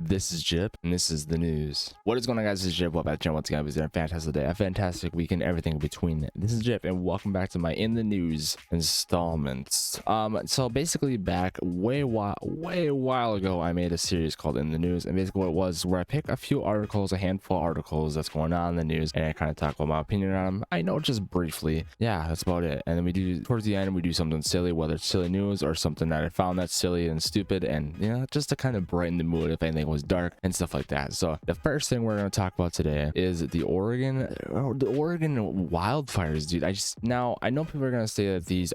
This is Gyp, and this is the news. What is going on, guys? This is Gyp. Welcome back to the channel. Once again, it was a fantastic day, a fantastic weekend, everything in between. This is Gyp, and welcome back to my In the News installments. So basically, back way a while ago, I made a series called In the News, and basically what it was where I pick a few articles, a handful of articles that's going on in the news, and I kind of talk about my opinion on them. I know just briefly. Yeah, that's about it. And then we do towards the end, we do something silly, whether it's silly news or something that I found that's silly and stupid, and you know, just to kind of brighten the mood if anything was dark and stuff like that. So the first thing we're going to talk about today is the Oregon wildfires, dude. I know people are going to say that this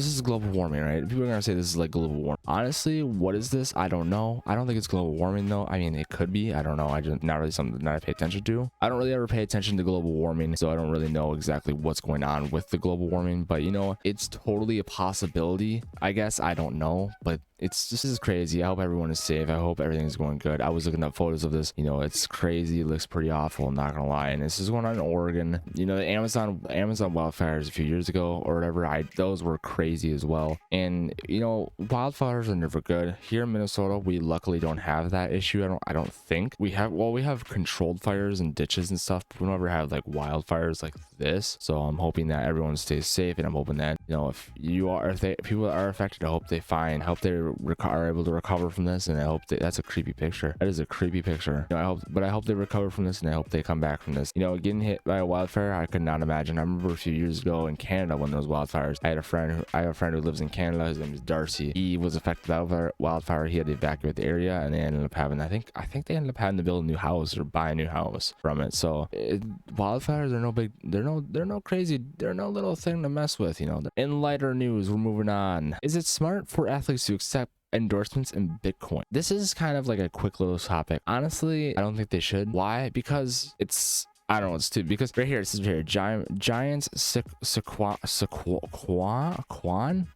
is global warming, right? People are gonna say this is like global warming. Honestly, what is this? I don't know. I don't think it's global warming though. I mean, it could be. I don't know. I just not really something that I pay attention to. I don't really ever pay attention to global warming, so I don't really know exactly what's going on with the global warming. But you know, it's totally a possibility. I guess I don't know, but this is crazy. I hope everyone is safe. I hope everything is going good. I was looking up photos of this. You know, it's crazy. It looks pretty awful. I'm not gonna lie. And this is going on in Oregon. You know, the Amazon wildfires a few years ago or whatever. Those were crazy as well. And you know, wildfires are never good. Here in Minnesota, we luckily don't have that issue. I don't think we have. Well, we have controlled fires and ditches and stuff, but we don't ever have like wildfires like this. So I'm hoping that everyone stays safe, and I'm hoping that, you know, if people are affected, I hope they are able to recover from this. And I hope that's a creepy picture. That is a creepy picture. You know, I hope they recover from this, and I hope they come back from this. You know, getting hit by a wildfire, I could not imagine. I remember a few years ago in Canada when there was wildfires. I have a friend who lives in Canada. His name is Darcy. He was affected by wildfire. He had to evacuate the area, and they ended up having, I think they ended up having to build a new house or buy a new house from it. So wildfires are no big. They're no crazy. They're no little thing to mess with. You know. In lighter news, we're moving on. Is it smart for athletes to accept endorsements in Bitcoin? This is kind of like a quick little topic. Honestly, I don't think they should. Why? Because I don't know. It's too, because right here it says here Giants Saquon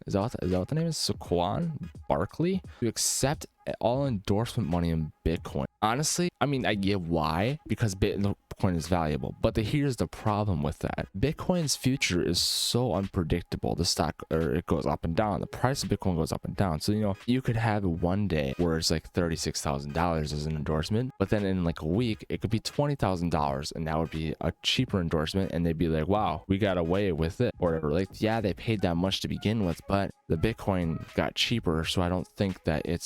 is that what the name is? Saquon Barkley to accept all endorsement money in Bitcoin. Honestly, I mean, I get why, because Bitcoin is valuable, but here's the problem with that. Bitcoin's future is so unpredictable. The stock, or it goes up and down. The price of Bitcoin goes up and down. So, you know, you could have one day where it's like $36,000 as an endorsement, but then in like a week, it could be $20,000, and that would be a cheaper endorsement, and they'd be like, wow, we got away with it, or whatever. Like, yeah, they paid that much to begin with, but the Bitcoin got cheaper, so I don't think that it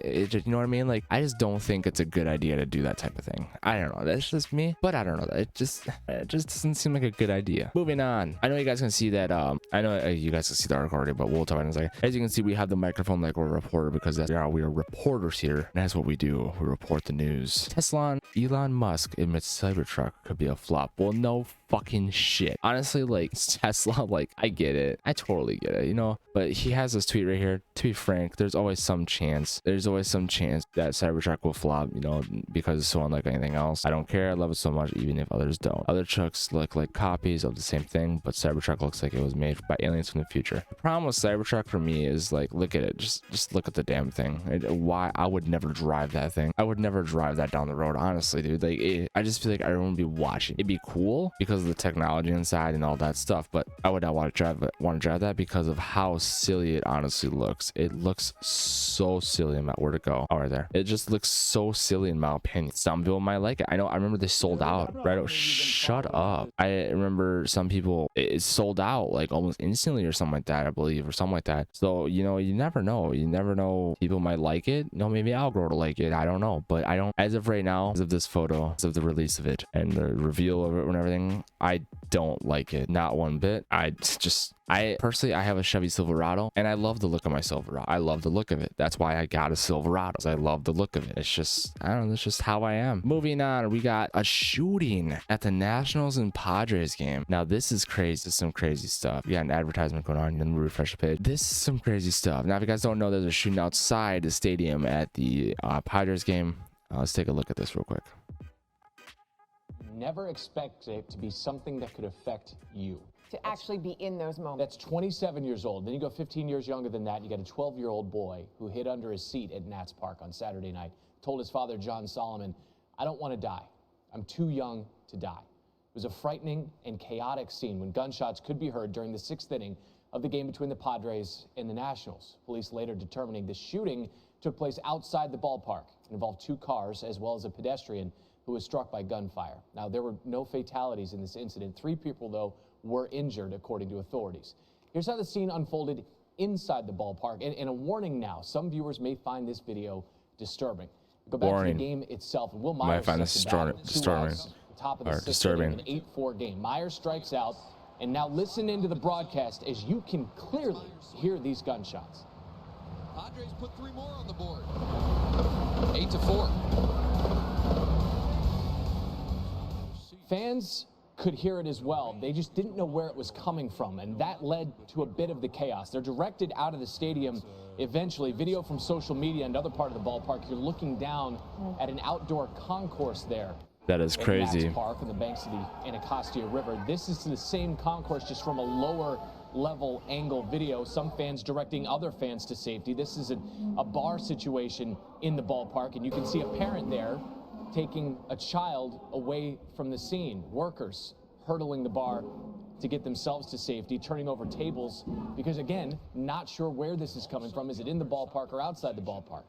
you know what I mean? Like, I just don't think it's a good idea to do that type of thing. I don't know. That's just me, but I don't know. It just doesn't seem like a good idea. Moving on. I know you guys can see that. I know you guys can see the article already, but we'll talk about it in a second. As you can see, we have the microphone like we're a reporter, because we are reporters here, and that's what we do. We report the news. Elon Musk admits Cybertruck could be a flop. Well, no fucking shit. Honestly, like, Tesla, like, I get it. I totally get it, you know? But he has this tweet right here. To be frank, there's always some chance that Cybertruck will flop, you know, because it's so unlike anything else. I don't care. I love it so much, even if others don't. Other trucks look like copies of the same thing, but Cybertruck looks like it was made by aliens from the future. The problem with Cybertruck for me is, like, look at it. Just look at the damn thing. Why? I would never drive that thing. I would never drive that down the road, honestly, dude. Like, I just feel like everyone would be watching. It'd be cool because of the technology inside and all that stuff, but I would not want to drive that because of how silly it honestly looks. It looks so silly. Where to go? Oh, right there. It just looks so silly in my opinion. Some people might like it. I remember they sold out right. Oh, shut up. I remember some people, it sold out like almost instantly or something like that, I believe, or something like that. So, you know, you never know. People might like it. You know, maybe I'll grow to like it. I don't know, but I don't, as of right now, as of this photo, as of the release of it and the reveal of it and everything, I don't like it, not one bit. I personally, I have a Chevy Silverado, and I love the look of my Silverado. I love the look of it. That's why I got a Silverado. I love the look of it. It's just, I don't know, that's just how I am. Moving on, we got a shooting at the Nationals and Padres game. Now, this is crazy. This is some crazy stuff. We got an advertisement going on. Let me refresh the page. This is some crazy stuff. Now, if you guys don't know, there's a shooting outside the stadium at the Padres game. Let's take a look at this real quick. Never expect it to be something that could affect you. To actually be in those moments. That's 27 years old. Then you go 15 years younger than that. You got a 12-year-old boy who hid under his seat at Nats Park on Saturday night, told his father, John Solomon, I don't want to die. I'm too young to die. It was a frightening and chaotic scene when gunshots could be heard during the 6th inning of the game between the Padres and the Nationals. Police later determining the shooting took place outside the ballpark. It involved 2 cars as well as a pedestrian who was struck by gunfire. Now, there were no fatalities in this incident. 3 people, though, were injured, according to authorities. Here's how the scene unfolded inside the ballpark. And a warning now, some viewers may find this video disturbing. Go back to the game itself. And Will Myers find this disturbing. Top of the disturbing. An 8-4 game. Myers strikes out. And now listen into the broadcast as you can clearly hear these gunshots. Padres put 3 more on the board. 8-4. Fans could hear it as well. They just didn't know where it was coming from, and that led to a bit of the chaos. They're directed out of the stadium eventually. Video from social media and other part of the ballpark. You're looking down at an outdoor concourse there. That is crazy. Nats Park on the banks of the Anacostia River. This is the same concourse, just from a lower level angle video. Some fans directing other fans to safety. This is a bar situation in the ballpark, and you can see a parent there taking a child away from the scene. Workers hurdling the bar to get themselves to safety, turning over tables because, again, not sure where this is coming from. Is it in the ballpark or outside the ballpark?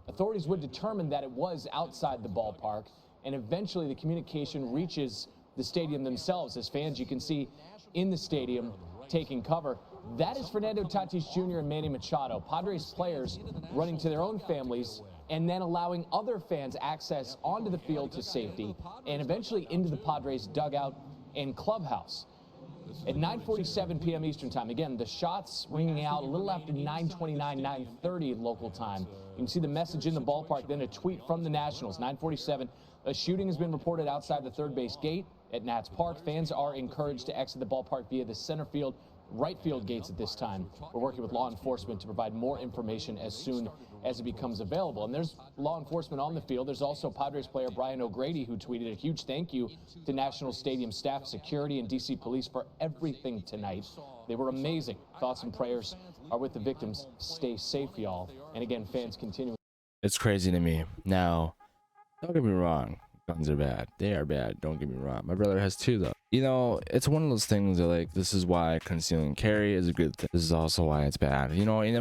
Authorities would determine that it was outside the ballpark, and eventually the communication reaches the stadium themselves. As fans, you can see in the stadium taking cover. That is Fernando Tatis Jr. and Manny Machado, Padres players running to their own families and then allowing other fans access onto the field to safety and eventually into the Padres dugout and clubhouse. At 9:47 p.m. Eastern time, again, the shots ringing out a little after 9:29, 9:30 local time. You can see the message in the ballpark, then a tweet from the Nationals. 9:47, a shooting has been reported outside the third base gate at Nats Park. Fans are encouraged to exit the ballpark via the center field, right field gates at this time. We're working with law enforcement to provide more information as soon as it becomes available. And there's law enforcement on the field. There's also Padres player Brian O'Grady, who tweeted a huge thank you to National Stadium staff, security, and D.C. police for everything tonight. They were amazing. Thoughts and prayers are with the victims. Stay safe, y'all. And again, fans continue. It's crazy to me. Now, don't get me wrong. Guns are bad. They are bad. Don't get me wrong. My brother has 2, though. You know, it's one of those things that, like, this is why concealing carry is a good thing. This is also why it's bad. You know, you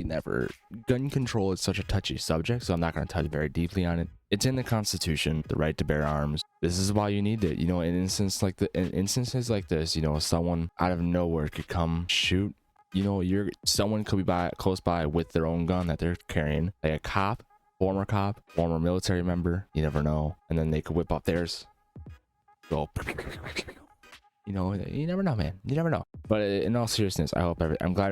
never, gun control is such a touchy subject, so I'm not going to touch very deeply on it. It's in the Constitution, the right to bear arms. This is why you need it. You know, in instances like this, you know, someone out of nowhere could come shoot. You know, someone could be close by with their own gun that they're carrying, like a cop, former military member, you never know, and then they could whip up theirs, go, you know, you never know, man, you never know. But in all seriousness, I hope I'm glad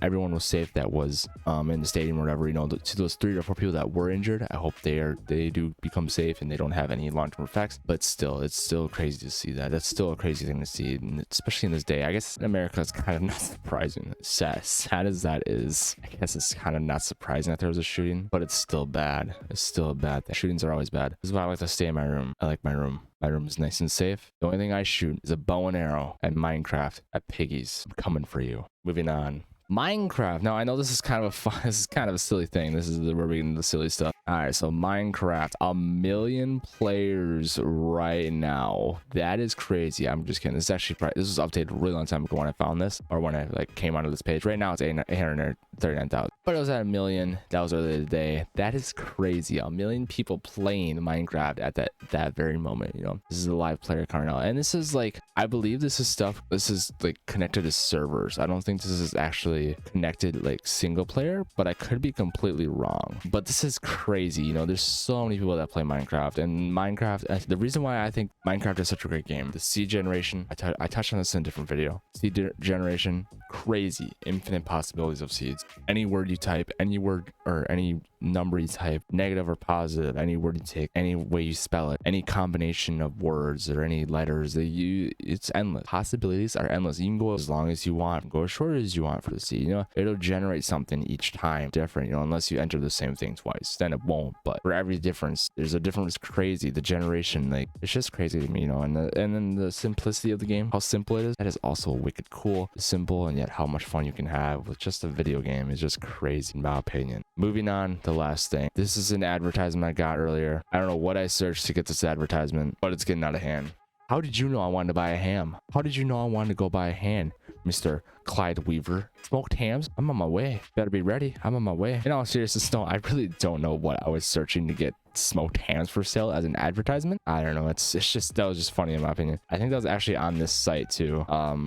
everyone was safe that was in the stadium or whatever. You know, to those 3 or 4 people that were injured, I hope they do become safe and they don't have any long-term effects. But still, it's still crazy to see that. That's still a crazy thing to see, and especially in this day. I guess in America, it's kind of not surprising. Sad as that is, I guess it's kind of not surprising that there was a shooting, but it's still bad. It's still a bad thing. Shootings are always bad. This is why I like to stay in my room. I like my room. My room is nice and safe. The only thing I shoot is a bow and arrow at Minecraft at Piggy's. I'm coming for you. Moving on. Minecraft. Now I know this is kind of a silly thing. We're getting the silly stuff. All right, so Minecraft, 1 million players right now. That is crazy. I'm just kidding. This is actually this was updated a really long time ago when I found this, or when I came onto this page. Right now it's 839,000, but it was at 1 million. That was earlier today. That is crazy. 1 million people playing Minecraft at that very moment. You know, this is a live player count now, and this is I believe this is connected to servers. I don't think this is actually connected single player, but I could be completely wrong. But this is crazy. You know, there's so many people that play Minecraft, and Minecraft, the reason why I think Minecraft is such a great game, the seed generation, I touched on this in a different video. Seed generation, crazy, infinite possibilities of seeds. Any word you type, any word or any number you type, negative or positive, any word you take, any way you spell it, any combination of words or any letters it's endless. Possibilities are endless. You can go as long as you want, go as short as you want for the seed. You know, it'll generate something each time different, you know, unless you enter the same thing twice, then it won't. But for every difference, there's a difference. Crazy. The generation, it's just crazy to me, you know. And then the simplicity of the game, how simple it is, that is also wicked cool. Simple, and yet how much fun you can have with just a video game is just crazy in my opinion. Moving on, the last thing. This is an advertisement I got earlier. I don't know what I searched to get this advertisement, but it's getting out of hand. How did you know I wanted to buy a ham? How did you know I wanted to go buy a ham? Mr. Clyde Weaver. Smoked hams? I'm on my way. Better be ready. I'm on my way. In all seriousness, no, I really don't know what I was searching to get smoked hams for sale as an advertisement. I don't know. It's just, that was just funny in my opinion. I think that was actually on this site too.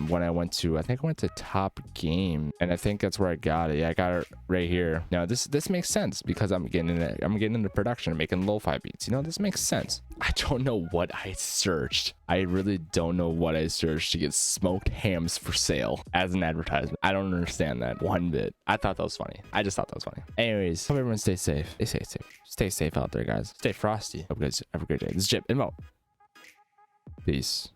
When I went to, I think I went to Top Game, and I think that's where I got it. Yeah, I got it right here. Now this makes sense because I'm getting into production and making lo-fi beats. You know, this makes sense. I don't know what I searched. I really don't know what I searched to get smoked hams for sale as an advertisement. I don't understand that one bit. I thought that was funny. I just thought that was funny. Anyways, hope everyone stay safe. Stay safe out there, guys. Stay frosty. Hope you guys have a great day. This is Gyp and Mo. Peace.